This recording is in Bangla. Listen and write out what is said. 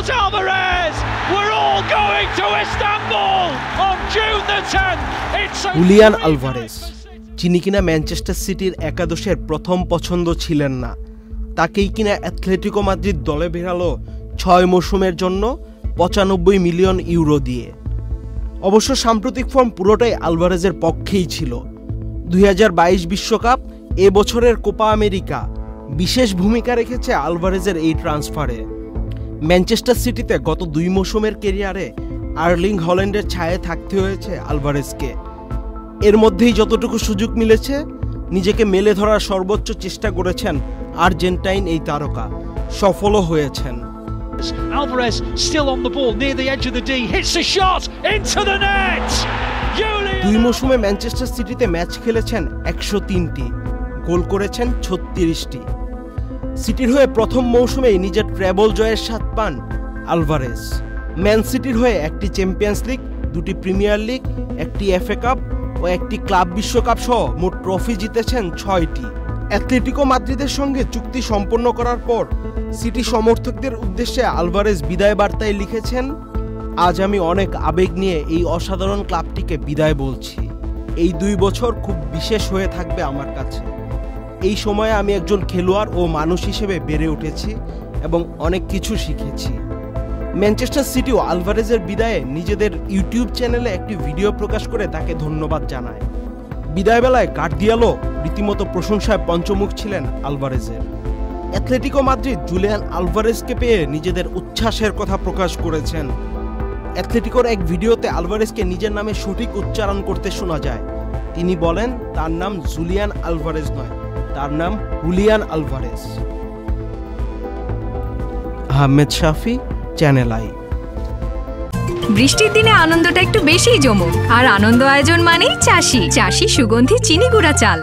Carlos Alvarez. We're all going to Istanbul on June the 10th. Julian Alvarez, যিনি কিনা ম্যানচেস্টার সিটির একাদশের প্রথম পছন্দ ছিলেন না, তাকেই কিনা অ্যাথলেটিকো মাদ্রিদ দলে বেরালো 6 মৌসুমের জন্য 95 মিলিয়ন ইউরো দিয়ে। অবশ্য সাম্প্রতিক ফর্ম পুরোটাই আলভারেজের পক্ষেই ছিল। 2022 বিশ্বকাপ, এবছরের কোপা আমেরিকা বিশেষ ভূমিকা রেখেছে আলভারেজের এই ট্রান্সফারে। ম্যানচেস্টার সিটিতে গত 2 মৌসুমের ক্যারিয়ারে আর্লিং হল্যান্ডের ছায়ায় থাকতে হয়েছে আলভারেজকে। এর মধ্যেই যতটুকু সুযোগ মিলেছে নিজেকে মেলে ধরার সর্বোচ্চ চেষ্টা করেছেন আর্জেন্টাইন এই তারকা, সফলও হয়েছেন। Alvarez still on the ball near the edge of the D, hits a shot into the net. 2 মৌসুমে ম্যানচেস্টার সিটিতে ম্যাচ খেলেছেন 103টি, গোল করেছেন 36টি। সিটির হয়ে প্রথম মৌসুমেই নিজের ট্রেবল জয়ের স্বাদ পান আলভারেজ। ম্যান সিটির হয়ে 1টি চ্যাম্পিয়ন্স লিগ, 2টি প্রিমিয়ার লিগ, 1টি এফএ কাপ ও 1টি ক্লাব বিশ্বকাপ সহ মোট ট্রফি জিতেছেন 6টি। অ্যাথলেটিকো মাদ্রিদের সঙ্গে চুক্তি সম্পন্ন করার পর সিটি সমর্থকদের উদ্দেশ্যে আলভারেজ বিদায় বার্তায় লিখেছেন, আজ আমি অনেক আবেগ নিয়ে এই অসাধারণ ক্লাবটিকে বিদায় বলছি। এই 2 বছর খুব বিশেষ হয়ে থাকবে আমার কাছে। এই সময়ে আমি একজন খেলোয়াড় ও মানুষ হিসেবে বেড়ে উঠেছি এবং অনেক কিছু শিখেছি। ম্যানচেস্টার সিটিও আলভারেজের বিদায়ে নিজেদের ইউটিউব চ্যানেলে একটি ভিডিও প্রকাশ করে তাকে ধন্যবাদ জানায়। বিদায়বেলায় গার্দিওলা রীতিমতো প্রশংসায় পঞ্চমুখ ছিলেন আলভারেজের। অ্যাথলেটিকো মাদ্রিদ জুলিয়ান আলভারেজকে পেয়ে নিজেদের উচ্ছ্বাসের কথা প্রকাশ করেছেন। অ্যাথলেটিকোর এক ভিডিওতে আলভারেজকে নিজের নামে সঠিক উচ্চারণ করতে শোনা যায়। তিনি বলেন তার নাম জুলিয়ান আলভারেজ নয়, তার নাম Julian Alvarez. Ahmed Shafi, channel I. বৃষ্টির দিনে আনন্দটা একটু বেশিই জমুক, আর আনন্দ আয়োজন মানেই চাষি সুগন্ধি চিনি গুঁড়া চাল।